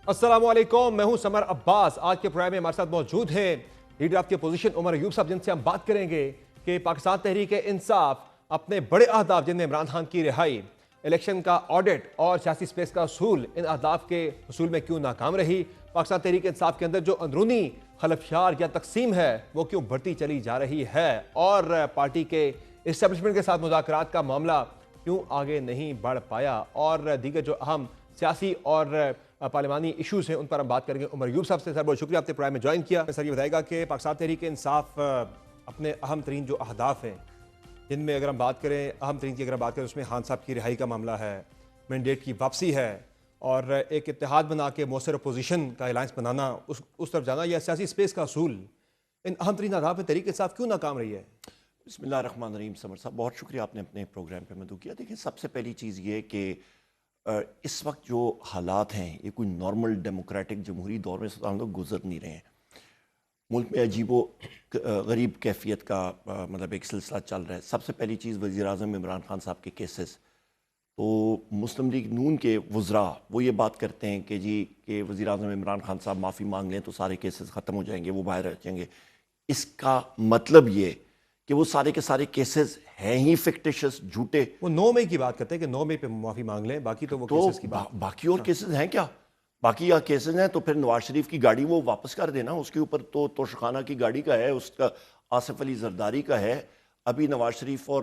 السلام علیکم، میں ہوں سمر عباس۔ آج کے پروگرام میں ہمارے ساتھ موجود ہیں leader of the opposition Omar Ayub صاحب، جن سے ہم بات کریں گے کہ پاکستان تحریک انصاف اپنے بڑے اہداف جن میں عمران خان کی رہائی، الیکشن کا آڈٹ اور سیاسی سپیس کا اصول، ان اہداف کے حصول میں کیوں ناکام رہی؟ پاکستان تحریک انصاف کے اندر جو اندرونی خلفشار یا تقسیم ہے وہ کیوں بڑھتی چلی جا رہی ہے؟ اور پارٹی کے اسٹیبلشمنٹ کے ساتھ مذاکرات کا معاملہ کیوں آگے نہیں بڑھ پایا؟ اور دیگر جو اہم سیاسی اور پارلیمانی ایشوز ہیں ان پر ہم بات کریں گے عمر ایوب صاحب سے۔ سر بہت شکریہ آپ نے پروگرام میں جوائن کیا۔ سر یہ بتائے گا کہ پاکستان تحریک انصاف اپنے اہم ترین جو اہداف ہیں جن میں اگر ہم بات کریں، اہم ترین کی اگر ہم بات کریں، اس میں خان صاحب کی رہائی کا معاملہ ہے، مینڈیٹ کی واپسی ہے، اور ایک اتحاد بنا کے مؤثر اپوزیشن کا الائنس بنانا، اس طرف جانا، یا سیاسی سپیس کا اصول، ان اہم ترین اہداف میں تحریک انصاف کیوں ناکام رہی ہے؟ بسم اللہ الرحمن الرحیم۔ سمر صاحب بہت شکریہ، آپ نے اپنے پروگرام پہ مدعو کیا۔ دیکھیں، سب سے پہلی چیز یہ کہ اس وقت جو حالات ہیں یہ کوئی نارمل ڈیموکریٹک جمہوری دور میں ہم لوگ گزر نہیں رہے ہیں۔ ملک میں عجیب و غریب کیفیت کا مطلب ایک سلسلہ چل رہا ہے۔ سب سے پہلی چیز وزیر اعظم عمران خان صاحب کے کیسز، تو مسلم لیگ نون کے وزراء وہ یہ بات کرتے ہیں کہ جی کہ وزیر اعظم عمران خان صاحب معافی مانگ لیں تو سارے کیسز ختم ہو جائیں گے، وہ باہر آ جائیں گے۔ اس کا مطلب یہ کہ وہ سارے کے سارے کیسز ہیں ہی فکٹیشس، جھوٹے۔ وہ 9 مئی کی بات کرتے ہیں کہ 9 مئی پہ معافی مانگ لیں، باقی تو وہ کیسز کی بات۔ باقی اور کیسز ہیں کیا؟ باقی کیسز ہیں تو پھر نواز شریف کی گاڑی وہ واپس کر دینا، اس کے اوپر تو توشخانہ کی گاڑی کا ہے، اس کا آصف علی زرداری کا ہے۔ ابھی نواز شریف اور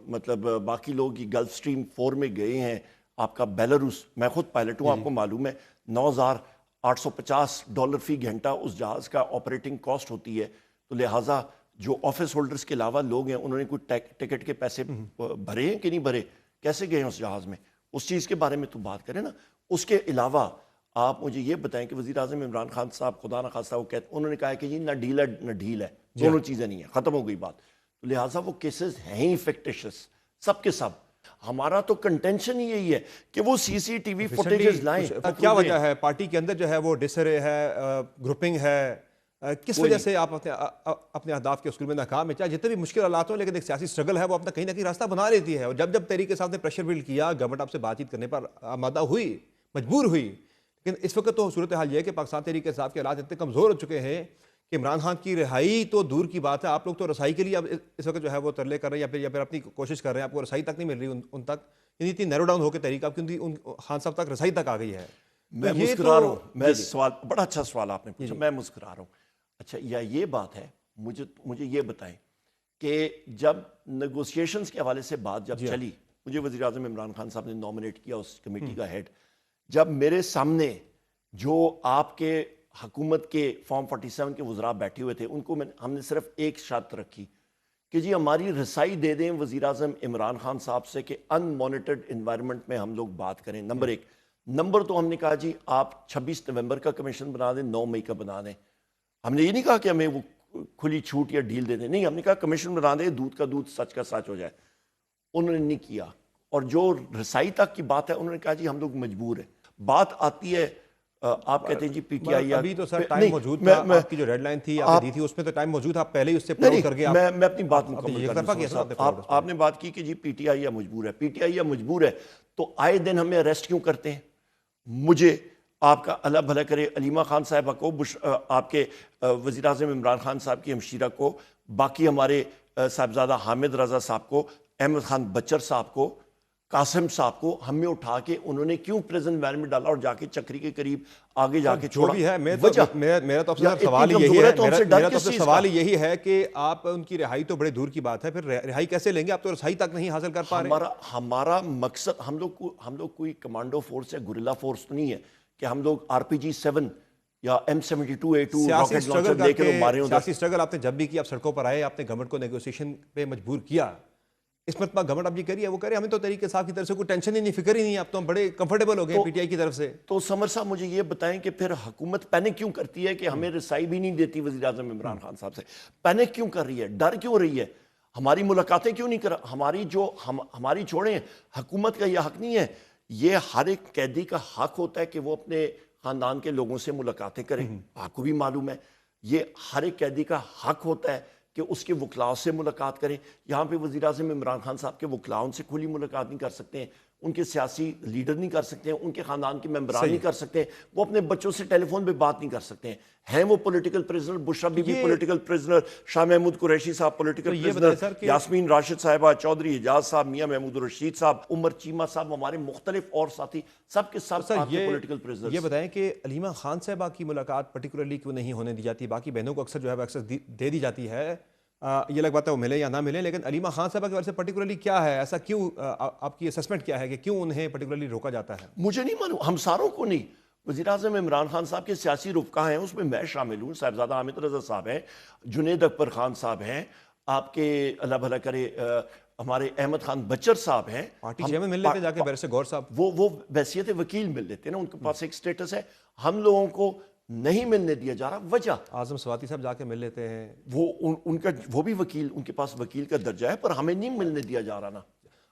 مطلب باقی لوگ گلف سٹریم 4 میں گئے ہیں۔ آپ کا بیلاروس، میں خود پائلٹ ہوں، آپ کو معلوم ہے $9,850 فی گھنٹہ اس جہاز کا آپریٹنگ کاسٹ ہوتی ہے، تو لہٰذا جو آفس ہولڈرز کے علاوہ لوگ ہیں انہوں نے کوئی ٹکٹ کے پیسے بھرے ہیں کہ نہیں بھرے، کیسے گئے ہیں اس جہاز میں، اس چیز کے بارے میں تو بات کریں نا۔ اس کے علاوہ آپ مجھے یہ بتائیں کہ وزیر اعظم عمران خان صاحب خدا نہ خواستہ انہوں نے کہا ہے کہ جی نہ ڈھیل ہے نہ ڈھیل ہے، دونوں چیزیں نہیں ہیں، ختم ہو گئی بات۔ تو لہٰذا وہ کیسز ہیں ہی فکٹیشس، سب کے سب۔ ہمارا تو کنٹینشن ہی یہی ہے کہ وہ سی سی ٹی وی فوٹیجز لائیں۔ کیا وجہ ہے؟ پارٹی کے اندر جو ہے وہ ڈسرے ہے، گروپنگ ہے، کس وجہ سے آپ اپنے اہداف کے اصول میں ناکام ہیں؟ چاہے جتنے بھی مشکل حالات ہوں، لیکن ایک سیاسی اسٹرگل ہے وہ اپنا کہیں نہ کہیں راستہ بنا لیتی ہے، اور جب تحریک انصاف نے پریشر بلڈ کیا، گورنمنٹ آپ سے بات چیت کرنے پر آمادہ ہوئی، مجبور ہوئی، لیکن اس وقت تو صورتحال یہ ہے کہ پاکستان تحریک انصاف کے حالات اتنے کمزور ہو چکے ہیں کہ عمران خان کی رہائی تو دور کی بات ہے، آپ لوگ تو رسائی کے لیے اب اس وقت جو ہے وہ ترلے کر رہے ہیں یا پھر اپنی کوشش کر رہے ہیں، آپ کو رسائی تک نہیں مل رہی ان تک، یعنی اتنی نیرو ڈاؤن ہو کے تحریک آپ کی خان صاحب تک رسائی تک آ گئی ہے۔ میں مسکرا رہا ہوں، میں سوال بڑا اچھا سوال آپ نے پوچھا، میں مسکرا رہا ہوں۔ اچھا، یا یہ بات ہے، مجھے یہ بتائیں کہ جب نیگوسیشنز کے حوالے سے بات جب چلی، مجھے وزیر اعظم عمران خان صاحب نے نومینیٹ کیا اس کمیٹی کا ہیڈ، جب میرے سامنے جو آپ کے حکومت کے فارم 47 کے وزراء بیٹھے ہوئے تھے، ان کو ہم نے صرف ایک شرط رکھی کہ جی ہماری رسائی دے دیں وزیر اعظم عمران خان صاحب سے کہ ان مانیٹرڈ انوائرمنٹ میں ہم لوگ بات کریں۔ نمبر 1 نمبر تو ہم نے کہا جی آپ 26 نومبر کا کمیشن بنا دیں، 9 مئی کا بنا دیں۔ ہم نے یہ نہیں کہا کہ ہمیں وہ کھلی چھوٹ یا ڈھیل دے دیں، نہیں، ہم نے کہا کمیشن بنا دیں، دودھ کا دودھ سچ کا سچ ہو جائے۔ انہوں نے نہیں کیا، اور جو رسائی تک کی بات ہے انہوں نے کہا جی ہم لوگ مجبور ہیں۔ بات آتی ہے، آپ کہتے ہیں جی پی ٹی آئی، ابھی تو سر ٹائم موجود تھا، آپ کی جو ریڈ لائن تھی آپ نے دی تھی اس میں تو ٹائم موجود تھا، آپ پہلے ہی اس سے پرو کر گئے۔ میں اپنی بات مکمل کروں، آپ نے بات کی کہ جی پی ٹی آئی یا مجبور ہے، پی ٹی آئی یا مجبور ہے، تو آئے دن ہمیں اریسٹ کیوں کرتے ہیں؟ مجھے آپ کا اللہ بھلا کرے علیمہ خان صاحبہ کو، آپ کے وزیر اعظم عمران خان صاحب کی ہمشیرہ کو، باقی ہمارے صاحبزادہ حامد رضا صاحب کو، احمد خان بچر صاحب کو، قاسم صاحب کو، ہمیں اٹھا کے انہوں نے کیوں پریزن وین میں ڈالا اور جا کے چکری کے قریب آگے جا کے چھوڑا؟ میرا تو سوال یہی ہے کہ آپ ان کی رہائی تو بڑے دور کی بات ہے، پھر رہائی کیسے لیں گے؟ آپ تو رسائی تک نہیں حاصل کر پا رہے۔ ہمارا مقصد، ہم لوگ کوئی کمانڈو فورس یا گوریلا فورس تو نہیں ہے کہ ہم لوگ RPG 7 یا M72A2 راکٹ لانچر لے کے مارے ہوں۔ سیاسی اسٹرگل آپ نے جب بھی کی، آپ سڑکوں پر آئے، آپ نے گورنمنٹ کو نیگوسیشن پہ مجبور کیا، اس مرتبہ گورنمنٹ اب یہ کہہ رہی ہے، وہ کہہ رہے ہیں ہمیں تو تحریک انصاف کی طرف سے کوئی ٹینشن ہی نہیں، فکر ہی نہیں، اب تو ہم بڑے کمفرٹیبل ہو گئے پی ٹی آئی کی طرف سے۔ تو سمر صاحب مجھے یہ بتائیں کہ پھر حکومت پینک کیوں کرتی ہے کہ ہمیں رسائی بھی نہیں دیتی وزیر اعظم عمران خان صاحب سے؟ پینک کیوں کر رہی ہے؟ ڈر کیوں رہی ہے؟ ہماری ملاقاتیں کیوں نہیں ہماری چھوڑیں، حکومت کا یہ حق نہیں ہے؟ یہ ہر ایک قیدی کا حق ہوتا ہے کہ وہ اپنے خاندان کے لوگوں سے ملاقاتیں کریں، آپ کو بھی معلوم ہے۔ یہ ہر ایک قیدی کا حق ہوتا ہے کہ اس کے وکلاء سے ملاقات کریں۔ یہاں پہ وزیر اعظم عمران خان صاحب کے وکلاء ان سے کھلی ملاقات نہیں کر سکتے ہیں، ان کے سیاسی لیڈر نہیں کر سکتے ہیں, ان کے خاندان کے ممبران نہیں کر سکتے ہیں, وہ اپنے بچوں سے ٹیلی فون پہ بات نہیں کر سکتے ہیں وہ political prisoner, Bushra Bibi political prisoner, Shah Mahmood Qureshi Sahab political prisoner, Yasmin Rashid صاحبہ, چودھری حجاز صاحب, میاں محمود الرشید صاحب, عمر چیمہ صاحب, ہمارے مختلف اور ساتھی, سب کے سب آپ کے پولیٹیکل پریزنر. یہ بتائیں کہ علیمہ خان صاحبہ کی ملاقات پرٹیکولرلی کیوں نہیں ہونے دی جاتی؟ باقی بہنوں کو اکثر جو ہے ایکسس دے دی جاتی ہے, یہ لگ بات ہے وہ ملے یا نہ ملے, لیکن علیمہ خان صاحبہ کی وجہ سے پرٹیکولرلی کیا ہے ایسا, کیوں آپ کی اسسمنٹ کیا ہے کہ کیوں انہیں پرٹیکولرلی روکا جاتا ہے؟ مجھے نہیں معلوم, ہم ساروں کو نہیں. وزیر اعظم عمران خان صاحب کے سیاسی رفقا ہیں, اس میں میں شامل ہوں, صاحبزادہ حامد رضا صاحب ہیں, جنید اکبر خان صاحب ہیں, آپ کے اللہ بھلا کرے ہمارے احمد خان بچر صاحب ہیں, پارٹی چیئرمین مل لیتے جا کے بیرسٹر گور صاحب, وہ بحیثیت وکیل مل لیتے ہیں نا, ان کے پاس ایک سٹیٹس ہے. ہم لوگوں کو نہیں ملنے دیا جا رہا, وجہ اعظم سواتی صاحب جا کے مل لیتے ہیں, وہ بھی وکیل, ان کے پاس وکیل کا درجہ ہے, پر ہمیں نہیں ملنے دیا جا رہا نا.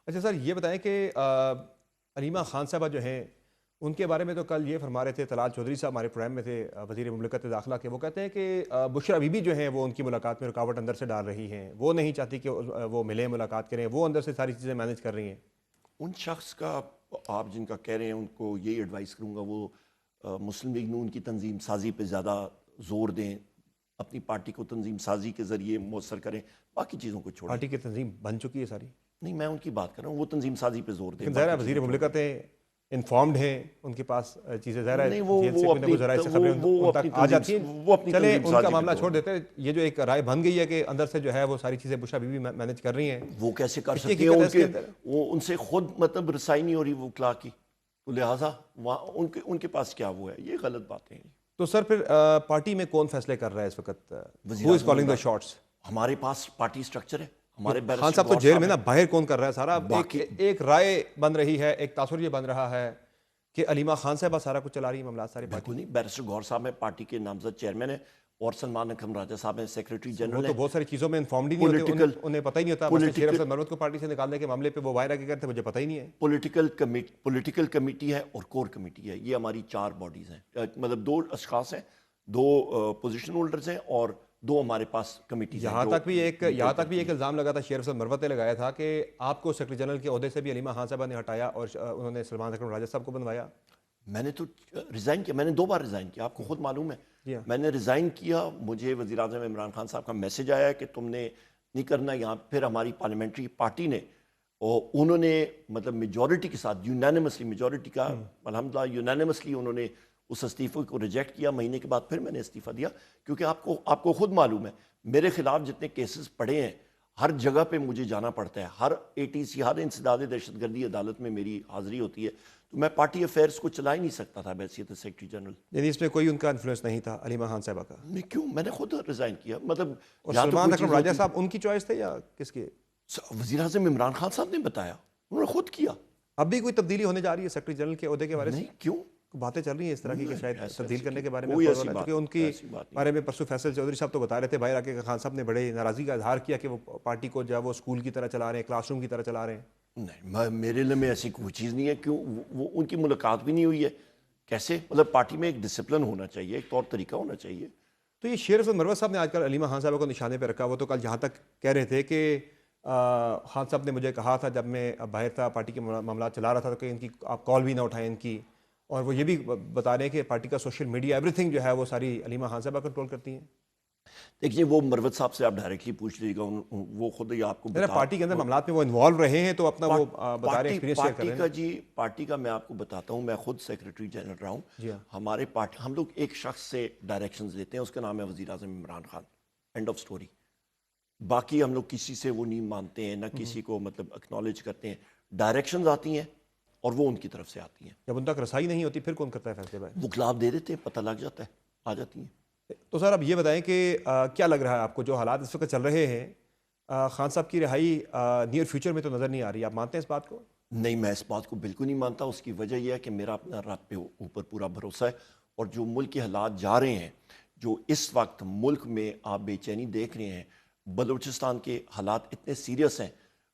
اچھا سر یہ بتائیں کہ علیمہ خان صاحبہ جو ہیں ان کے بارے میں تو کل یہ فرما رہے تھے, طلال چودھری صاحب ہمارے پروگرام میں تھے, وزیر مملکت داخلہ کے, وہ کہتے ہیں کہ بشرا بی بی جو ہیں وہ ان کی ملاقات میں رکاوٹ اندر سے ڈال رہی ہیں, وہ نہیں چاہتی کہ وہ ملیں ملاقات کریں, وہ اندر سے ساری چیزیں مینیج کر رہی ہیں. ان شخص کا آپ جن کا کہہ رہے ہیں ان کو یہی ایڈوائس کروں گا, وہ مسلم لیگ نون کی تنظیم سازی پہ زیادہ زور دیں, اپنی پارٹی کو تنظیم سازی کے ذریعے مؤثر کریں, باقی چیزوں کو چھوڑیں. پارٹی کی تنظیم بن چکی ہے ساری؟ نہیں, میں ان کی بات کر رہا ہوں, وہ تنظیم سازی پہ زور دیں. ظاہر ہے وزیر مملکت ہیں, انفارمڈ ہیں, ان کے پاس چیزیں ظاہر ہے آ جاتی ہیں. چلیں ان کا معاملہ چھوڑ دیتے ہیں, یہ جو ایک رائے بن گئی ہے کہ اندر سے جو ہے وہ ساری چیزیں بشرا بی بی مینیج کر رہی ہیں, وہ کیسے کر سکتے ہیں؟ وہ ان سے خود مطلب رسائی نہیں ہو رہی وہ اطلاع کی, لہٰذا ان کے پاس کیا وہ ہے, یہ غلط باتیں ہیں. تو سر پھر پارٹی میں کون فیصلے کر رہا ہے اس وقت؟ Who is calling the shots? ہمارے پاس پارٹی سٹرکچر ہے, ہمارے خان صاحب تو جیل میں نا, باہر کون کر رہا ہے سارا؟ ایک رائے بن رہی ہے, ایک تاثر یہ بن رہا ہے کہ علیمہ خان صاحبہ سارا کچھ چلا رہی ہے معاملات سارے. بالکل نہیں, بیرسٹر گور صاحب میں پارٹی کے نامزد چیئرمین ہیں, اور سلمان اکرم راجہ صاحب ہیں سیکریٹری جنرل ہیں. تو بہت ساری چیزوں میں انفارمڈ ہی نہیں ہوتے, انہیں پتہ ہی نہیں ہوتا. شیر افضل مروت کو پارٹی سے نکالنے کے معاملے پہ وہ باہر آ کے کرتے, مجھے پتہ ہی نہیں ہے. پولیٹیکل کمیٹی ہے اور کور کمیٹی ہے, یہ ہماری 4 باڈیز ہیں, مطلب 2 اشخاص ہیں, 2 پوزیشن ہولڈرز ہیں اور 2 ہمارے پاس کمیٹیز ہیں. یہاں تک بھی ایک الزام لگا تھا, شیر افضل مروت نے لگایا تھا کہ آپ کو سیکرٹری جنرل کے عہدے سے بھی علیمہ خان صاحبہ نے ہٹایا اور انہوں نے سلمان اکرم راجہ صاحب کو بنوایا. میں نے تو ریزائن کیا, میں نے 2 بار ریزائن کیا, آپ کو خود معلوم ہے. میں نے ریزائن کیا, مجھے وزیر اعظم عمران خان صاحب کا میسج آیا کہ تم نے نہیں کرنا یہاں. پھر ہماری پارلیمنٹری پارٹی نے, اور انہوں نے مطلب میجورٹی کے ساتھ یونینیمسلی, میجورٹی کا الحمدللہ یونینیمسلی انہوں نے اس استعفے کو ریجیکٹ کیا. مہینے کے بعد پھر میں نے استعفیٰ دیا, کیونکہ آپ کو خود معلوم ہے میرے خلاف جتنے کیسز پڑے ہیں, ہر جگہ پہ مجھے جانا پڑتا ہے, ہر ATC, ہر انسداد دہشت گردی عدالت میں میری حاضری ہوتی ہے, تو میں پارٹی افیئرس کو چلا ہی نہیں سکتا تھا بحیثیت سیکرٹری جنرل. یعنی اس میں کوئی ان کا انفلوئنس نہیں تھا علیمہ خان صاحبہ کا؟ نہیں, کیوں, میں نے خود ریزائن کیا. مطلب سلمان اکرم راجہ صاحب ان کی چوائس تھے یا کس کی؟ وزیر اعظم عمران خان صاحب نے بتایا, انہوں نے خود کیا. اب بھی کوئی تبدیلی ہونے جا رہی ہے سیکرٹری جنرل کے عہدے کے بارے میں؟ نہیں, کیوں, باتیں چل رہی ہیں اس طرح کی کہ شاید تبدیل کرنے کے بارے میں, کیونکہ ان کی بارے میں پرسوں فیصل چودھری صاحب تو بتا رہے تھے باہر آ کے, خان صاحب نے بڑے ناراضگی کا اظہار کیا کہ وہ پارٹی کو جو وہ اسکول کی طرح چلا رہے ہیں, کلاس روم کی طرح چلا رہے ہیں. نہیں, میرے لیے میں ایسی کوئی چیز نہیں ہے. کیوں, وہ ان کی ملاقات بھی نہیں ہوئی ہے. کیسے, مطلب پارٹی میں ایک ڈسپلن ہونا چاہیے, ایک طور طریقہ ہونا چاہیے. تو یہ شیر افضل مروت صاحب نے آج کل علیمہ خان صاحب کو نشانے پہ رکھا. وہ تو کل جہاں تک کہہ رہے تھے کہ خان صاحب نے مجھے کہا تھا جب میں باہر تھا پارٹی کے معاملات چلا رہا تھا تو کہ ان کی آپ کال بھی نہ اٹھائیں ان کی, اور وہ یہ بھی بتا رہے ہیں کہ پارٹی کا سوشل میڈیا ایوری تھنگ جو ہے وہ ساری علیمہ خان صاحبہ کنٹرول کرتی ہیں. دیکھیے, وہ مروت صاحب سے آپ ڈائریکٹلی پوچھ لیجیے گا, وہ خود ہی آپ کو بتا. پارٹی کے اندر معاملات میں وہ انوالو رہے ہیں تو اپنا وہ بتا رہے ہیں, ایکسپیرینس شیئر کر رہے ہیں. جی, پارٹی کا میں آپ کو بتاتا ہوں, میں خود سیکریٹری جنرل رہا ہوں. ہمارے پارٹی, ہم لوگ ایک شخص سے ڈائریکشنز لیتے ہیں, اس کا نام ہے وزیر اعظم Imran Khan, end of story. باقی ہم لوگ کسی سے وہ نہیں مانتے ہیں, نہ کسی کو مطلب اکنالج کرتے ہیں. ڈائریکشنز آتی ہیں اور وہ ان کی طرف سے آتی ہیں. جب ان تک رسائی نہیں ہوتی پھر کون کرتا ہے فیصلے بھائی؟ وکلاء دے دیتے ہیں, پتہ لگ جاتا ہے, آ جاتی ہیں. تو سر اب یہ بتائیں کہ کیا لگ رہا ہے آپ کو جو حالات اس وقت چل رہے ہیں, خان صاحب کی رہائی نیئر فیوچر میں تو نظر نہیں آ رہی, آپ مانتے ہیں اس بات کو؟ نہیں, میں اس بات کو بالکل نہیں مانتا. اس کی وجہ یہ ہے کہ میرا اپنا رب پہ اوپر پورا بھروسہ ہے, اور جو ملک کے حالات جا رہے ہیں, جو اس وقت ملک میں آپ بے چینی دیکھ رہے ہیں, بلوچستان کے حالات اتنے سیریس ہیں.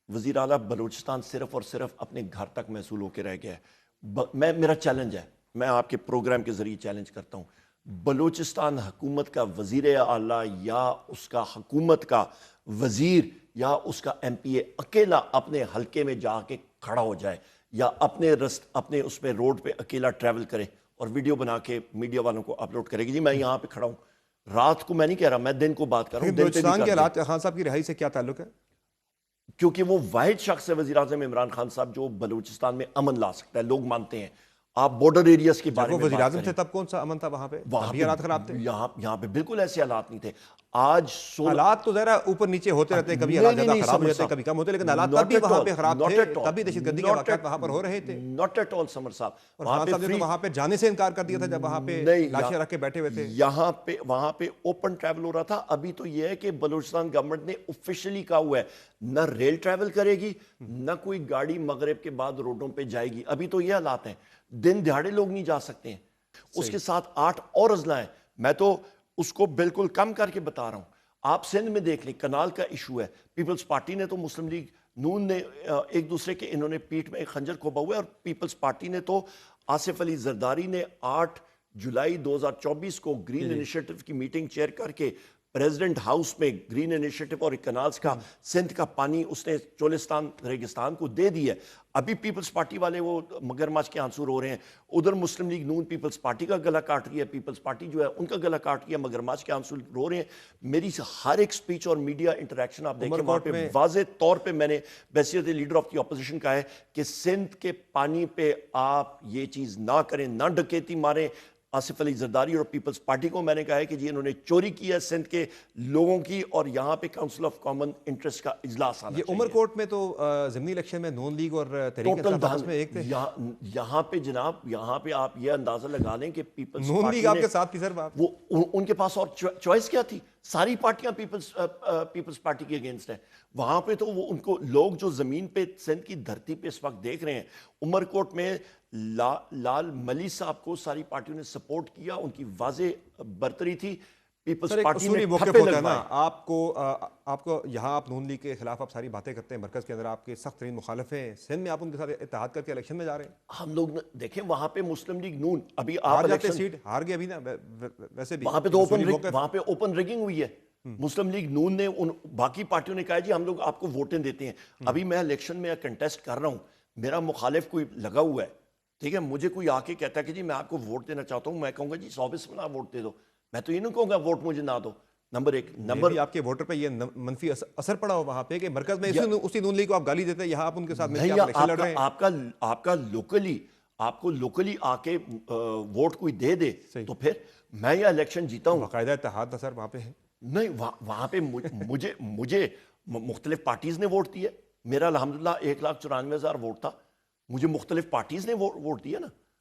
وزیر اعلیٰ بلوچستان صرف اور صرف اپنے گھر تک محصول ہو کے رہ گیا ہے. میرا چیلنج ہے, میں آپ کے پروگرام کے ذریعے چیلنج کرتا ہوں, بلوچستان حکومت کا وزیر اعلیٰ یا اس کا حکومت کا وزیر یا اس کا MP اکیلا اپنے حلقے میں جا کے کھڑا ہو جائے, یا اپنے اس پہ روڈ پہ اکیلا ٹریول کرے اور ویڈیو بنا کے میڈیا والوں کو اپلوڈ کرے کہ جی میں یہاں پہ کھڑا ہوں. رات کو میں نہیں کہہ رہا, میں دن کو بات کر رہا ہوں. بلوچستان کے حالات خان صاحب کی رہائی سے کیا تعلق ہے؟ کیونکہ وہ واحد شخص ہے وزیر اعظم عمران خان صاحب جو بلوچستان میں امن لا سکتا ہے. لوگ مانتے ہیں. آپ بارڈر ایریاز کے بارے میں وزیر اعظم تھے تب کون سا امن تھا وہاں پہ؟ حالات خراب تھے. یہاں پہ بالکل ایسے حالات نہیں تھے. آج حالات تو ذرا اوپر نیچے ہوتے رہتے ہیں, کبھی حالات زیادہ خراب ہو جاتے ہیں, کبھی کم ہوتے ہیں, لیکن حالات تب بھی وہاں پہ خراب تھے, تب بھی دہشت گردی کے واقعات وہاں پر ہو رہے تھے. ناٹ ایٹ آل سمر صاحب. اور خان صاحب نے تو وہاں پہ جانے سے انکار کر دیا تھا جب وہاں پہ لاشیں رکھ کے بیٹھے ہوئے تھے. وہاں پہ اوپن ٹریول ہو رہا تھا. ابھی تو یہ ہے کہ بلوچستان گورنمنٹ نے آفیشلی کہا ہوا ہے نہ ریل ٹریول کرے گی, نہ کوئی گاڑی مغرب کے بعد روڈوں پہ جائے گی. ابھی تو یہ حالات ہیں. دن دہاڑے لوگ نہیں جا سکتے ہیں. اس کے ساتھ 8 اور اضلاع ہیں. میں تو اس کو بالکل کم کر کے بتا رہا ہوں. آپ سندھ میں دیکھ لیں, کنال کا ایشو ہے. پیپلز پارٹی نے تو مسلم لیگ نون نے ایک دوسرے کے انہوں نے پیٹھ میں ایک خنجر کھوبا ہوا ہے, اور پیپلز پارٹی نے تو آصف علی زرداری نے 8 جولائی 2024 کو گرین انیشیٹو کی میٹنگ چیئر کر کے پریزیڈنٹ ہاؤس میں گرین انیشیٹو اور کنالز کا سندھ کا پانی اس نے چولستان ریگستان کو دے دی ہے. ابھی پیپلز پارٹی والے وہ مگرمچھ کے آنسو رو رہے ہیں. ادھر مسلم لیگ نون پیپلز پارٹی کا گلا کاٹ رہی ہے, پیپلز پارٹی جو ہے ان کا گلا کاٹ رہی ہے, مگرمچھ کے آنسو رو رہے ہیں. میری ہر ایک سپیچ اور میڈیا انٹریکشن آپ دیکھیں وہاں پہ واضح طور پہ میں نے بحیثیت لیڈر آف دی اپوزیشن کہا ہے کہ سندھ کے پانی پہ آپ یہ چیز نہ کریں, نہ ڈکیتی ماریں. آصف علی زرداری اور پیپلز پارٹی کو میں نے کہا ہے کہ جی انہوں نے چوری کی ہے سندھ کے لوگوں کی, اور یہاں پہ کاؤنسل آف کامن انٹرسٹ کا اجلاس آنا یہ چاہیے. عمر کوٹ میں تو ضمنی الیکشن میں نون لیگ اور تحریک انصاف آپس میں ایک تھے. یہاں پہ جناب, یہاں پہ آپ یہ اندازہ لگا لیں کہ پیپلز نون پارٹی لیگ آپ کے ساتھ تھی سر. وہ ان کے پاس اور چوائس کیا تھی؟ ساری پارٹیاں پیپلز پارٹی کے اگینسٹ ہیں. وہاں پہ تو وہ ان کو لوگ جو زمین پہ سندھ کی دھرتی پہ اس وقت دیکھ رہے ہیں, عمر کوٹ میں لال ملی صاحب کو ساری پارٹیوں نے سپورٹ کیا, ان کی واضح برتری تھی. پیپلز پارٹی نے موقف ہوتا ہے نا آپ کو یہاں آپ نون لیگ کے خلاف آپ ساری باتیں کرتے ہیں, مرکز کے اندر آپ کے سخت ترین مخالف ہیں, سندھ میں آپ ان کے ساتھ اتحاد کر کے الیکشن میں جا رہے ہیں. ہم لوگ دیکھیں وہاں پہ مسلم لیگ نون ابھی ہار جاتے, سیٹ ہار گئے ابھی نا. ویسے بھی وہاں پہ تو اوپن ریگنگ ہوئی ہے. مسلم لیگ نون نے باقی پارٹیوں نے کہا جی ہم لوگ آپ کو ووٹیں دیتے ہیں. ابھی میں الیکشن میں کنٹیسٹ کر رہا ہوں, میرا مخالف کوئی لگا ہوا ہے, ٹھیک ہے, مجھے کوئی آ کے کہتا ہے کہ جی میں آپ کو ووٹ دینا چاہتا ہوں, میں کہوں گا جی 100% ووٹ دے دو. میں تو یہ نہیں کہوں گا ووٹ مجھے نہ دو. نمبر 1. نمبر آپ کے ووٹر پہ یہ منفی اثر پڑا ہو وہاں پہ کہ مرکز میں اسی نون لیگ کو آپ گالی دیتے ہیں, یہاں آپ ان کے ساتھ مل کے الیکشن لڑ رہے ہیں. آپ کا آپ کو لوکلی آ کے ووٹ کوئی دے دے تو پھر میں یہ الیکشن جیتا ہوں. باقاعدہ اتحاد تھا سر وہاں پہ. نہیں, وہاں پہ مجھے مختلف پارٹیز نے ووٹ دیے. میرا الحمدللہ 1,94,000 ووٹ تھا. مجھے مختلف پارٹیز نے ووٹ دیا نا.